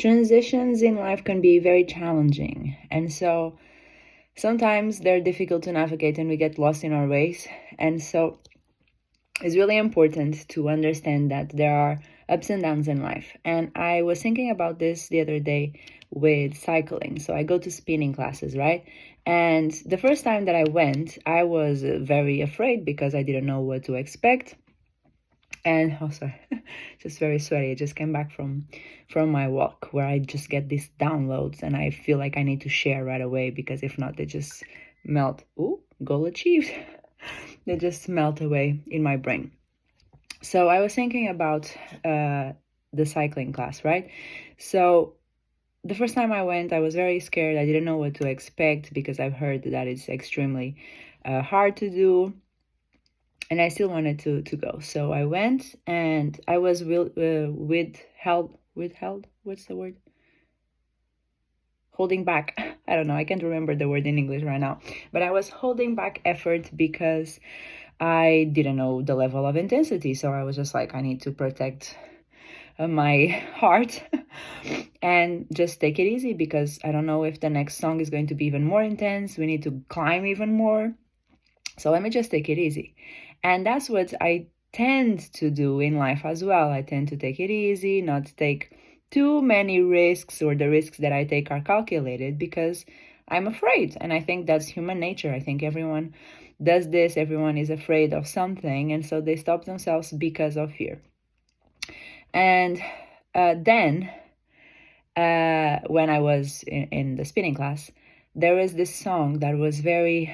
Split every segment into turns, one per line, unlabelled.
transitions in life can be very challenging. And so sometimes they're difficult to navigate and we get lost in our ways. And so it's really important to understand that there are ups and downs in life. And I was thinking about this the other day with cycling. So I go to spinning classes, right? And the first time that I went, I was very afraid because I didn't know what to expect. And oh, sorry, just very sweaty. I just came back from my walk where I just get these downloads and I feel like I need to share right away because if not, they just melt. Ooh, goal achieved. They just melt away in my brain. So I was thinking about the cycling class, right? So the first time I went, I was very scared. I didn't know what to expect because I've heard that it's extremely hard to do. And I still wanted to go. So I went and I was withheld, what's the word? Holding back. I don't know. I can't remember the word in English right now. But I was holding back effort because I didn't know the level of intensity. So I was just like, I need to protect my heart and just take it easy because I don't know if the next song is going to be even more intense. We need to climb even more. So let me just take it easy. And that's what I tend to do in life as well. I tend to take it easy, not take too many risks, or the risks that I take are calculated because I'm afraid. And I think that's human nature. I think everyone does this. Everyone is afraid of something. And so they stop themselves because of fear. And then when I was in the spinning class, there was this song that was very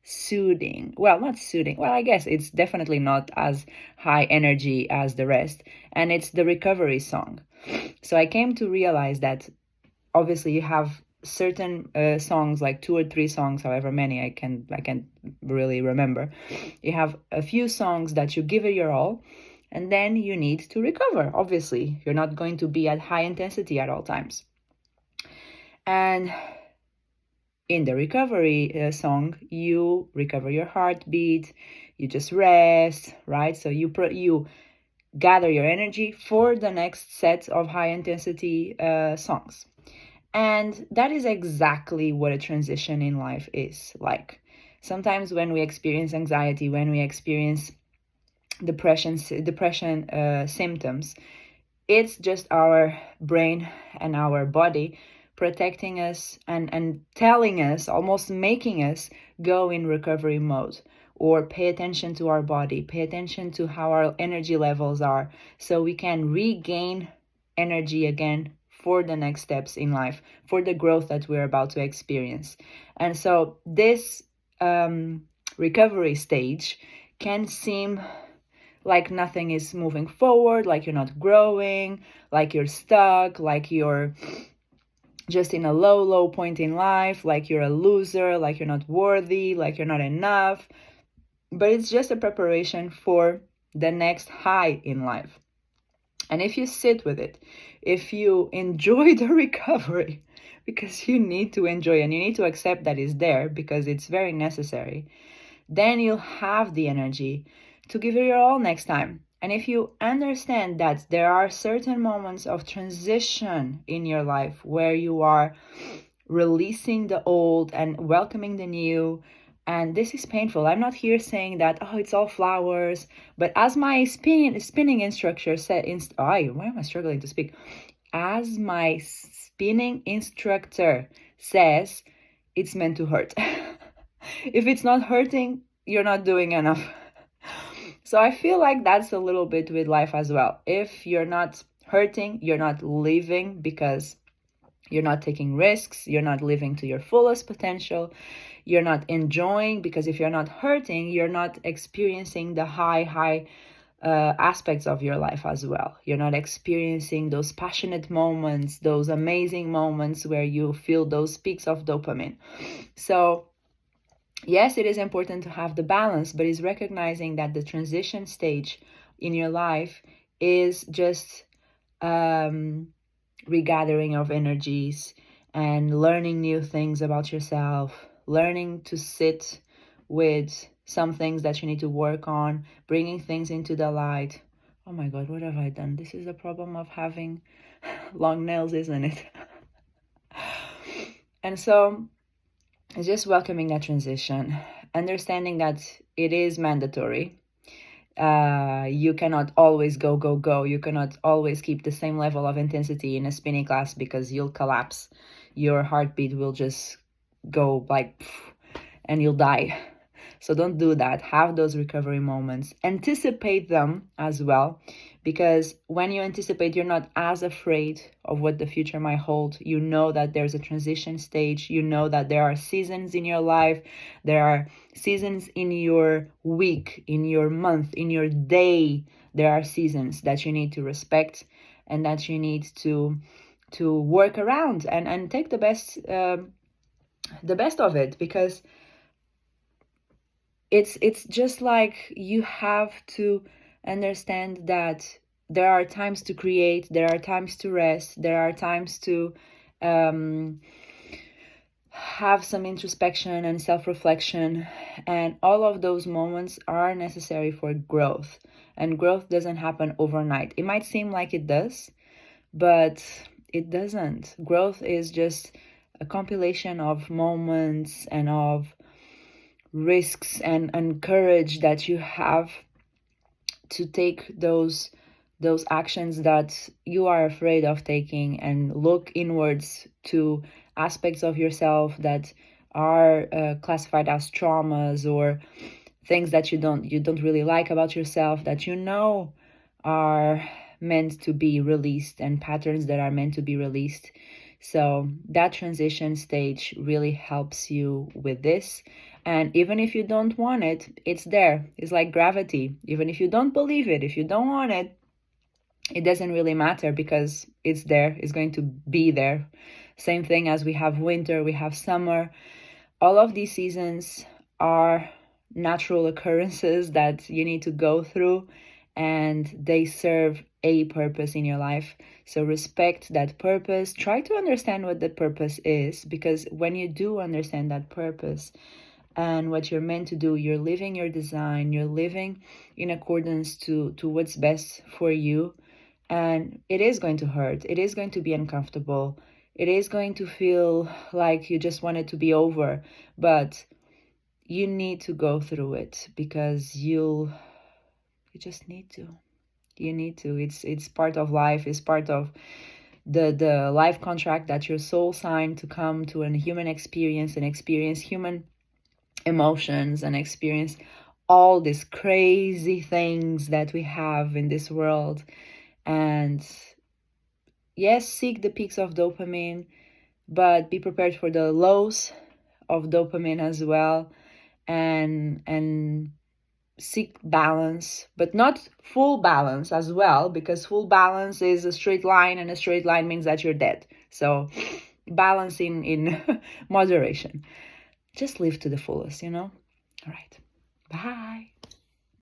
soothing. Well, not soothing. Well, I guess it's definitely not as high energy as the rest. And it's the recovery song. So I came to realize that obviously you have certain songs, like 2 or 3 songs, however many I can really remember. You have a few songs that you give it your all, and then you need to recover. Obviously, you're not going to be at high intensity at all times. And in the recovery song, you recover your heartbeat, you just rest, right? So you gather your energy for the next set of high intensity songs. And that is exactly what a transition in life is like. Sometimes when we experience anxiety, when we experience depression symptoms, it's just our brain and our body protecting us and telling us, almost making us go in recovery mode, or pay attention to our body, pay attention to how our energy levels are, so we can regain energy again for the next steps in life, for the growth that we're about to experience. And so this recovery stage can seem like nothing is moving forward, like you're not growing, like you're stuck, like you're just in a low point in life, like you're a loser, like you're not worthy, like you're not enough. But it's just a preparation for the next high in life. And if you sit with it, if you enjoy the recovery, because you need to enjoy and you need to accept that it's there because it's very necessary, then you'll have the energy to give it your all next time. And if you understand that there are certain moments of transition in your life where you are releasing the old and welcoming the new, and this is painful. I'm not here saying that, oh, it's all flowers. But as my spinning instructor said, why am I struggling to speak? As my spinning instructor says, it's meant to hurt. If it's not hurting, you're not doing enough. So I feel like that's a little bit with life as well. If you're not hurting, you're not living because you're not taking risks, you're not living to your fullest potential, you're not enjoying, because if you're not hurting, you're not experiencing the high aspects of your life as well. You're not experiencing those passionate moments, those amazing moments where you feel those peaks of dopamine. So yes, it is important to have the balance, but it's recognizing that the transition stage in your life is just regathering of energies and learning new things about yourself, learning to sit with some things that you need to work on, bringing things into the light. Oh my God, what have I done? This is the problem of having long nails, isn't it? And so it's just welcoming that transition, understanding that it is mandatory. You cannot always go, go, go. You cannot always keep the same level of intensity in a spinning class because you'll collapse. Your heartbeat will just go like, and you'll die. So don't do that. Have those recovery moments. Anticipate them as well, because when you anticipate, you're not as afraid of what the future might hold. You know that there's a transition stage. You know that there are seasons in your life. There are seasons in your week, in your month, in your day. There are seasons that you need to respect and that you need to work around and take the best of it, because it's just like you have to understand that there are times to create, there are times to rest, there are times to have some introspection and self-reflection, and all of those moments are necessary for growth. And growth doesn't happen overnight. It might seem like it does, but it doesn't. Growth is just a compilation of moments and of risks and courage that you have to take those actions that you are afraid of taking, and look inwards to aspects of yourself that are classified as traumas, or things that you don't really like about yourself, that you know are meant to be released, and patterns that are meant to be released. So that transition stage really helps you with this. And even if you don't want it, it's there. It's like gravity. Even if you don't believe it, if you don't want it, it doesn't really matter, because it's there. It's going to be there. Same thing as we have winter, we have summer. All of these seasons are natural occurrences that you need to go through, and they serve a purpose in your life. So respect that purpose. Try to understand what the purpose is, because when you do understand that purpose and what you're meant to do, you're living your design, you're living in accordance to what's best for you. And it is going to hurt. It is going to be uncomfortable. It is going to feel like you just want it to be over, but you need to go through it, because you just need to. You need to. It's part of life. It's part of the life contract that your soul signed to come to a human experience and experience human emotions and experience all these crazy things that we have in this world. And yes, seek the peaks of dopamine, but be prepared for the lows of dopamine as well, and seek balance, but not full balance as well, because full balance is a straight line, and a straight line means that you're dead. So balance in moderation. Just live to the fullest, you know? All right. Bye.